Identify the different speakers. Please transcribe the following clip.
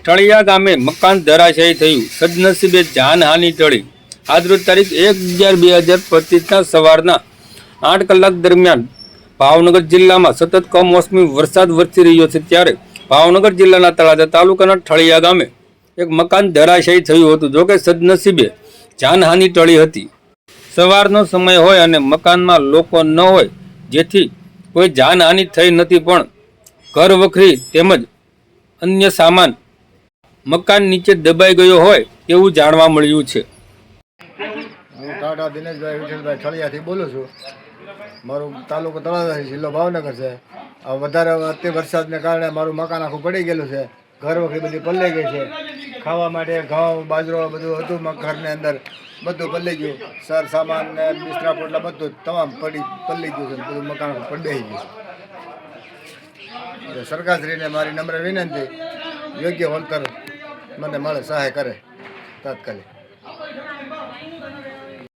Speaker 1: ઠળિયા ગામે મકાન ધરાશાયી થયું, સદનસીબે જાનહાનિ ટળી। આજરોજ તારીખ 1/11/2025ના સવારના 8 કલાક દરમિયાન ભાવનગર જિલ્લામાં સતત કમોસમી વરસાદ વરસી રહ્યો છે, ત્યારે ભાવનગર જિલ્લાના તળાજા તાલુકાના ઠળિયા ગામે એક મકાન ધરાશાયી થયું હતું। જોકે સદનસીબે જાનહાનિ ટળી હતી। સવારનો સમય હોય અને મકાનમાં લોકો ન હોય, જેથી કોઈ જાનહાનિ થઈ નથી, પણ ઘર વખરી તેમજ અન્ય સામાન મકાન નીચે દબાઈ ગયો હોય તેવું જાણવા મળ્યું છે।
Speaker 2: હું ટાટા દિનેશભાઈ વિઠ્ઠલભાઈ ઠળિયાથી બોલું છું। મારું તાલુકો તળાજા છે, જિલ્લો ભાવનગર છે। આ વધારે અતિ વરસાદને કારણે મારું મકાન આખું પડી ગયેલું છે। ઘર વખરી બધી પલળી ગઈ છે। ખાવા માટે ઘઉં બાજરો બધું હતું ઘરની અંદર, બધું પલળી ગયું। સર સામાન ને બિસ્તરા પોટલા બધું તમામ પલળી ગયું છે, બધું મકાન પડી ગયું છે। સરકારશ્રીને મારી નમ્ર વિનંતી, યોગ્ય વળતર મને મળે, સહાય કરે તાત્કાલિક।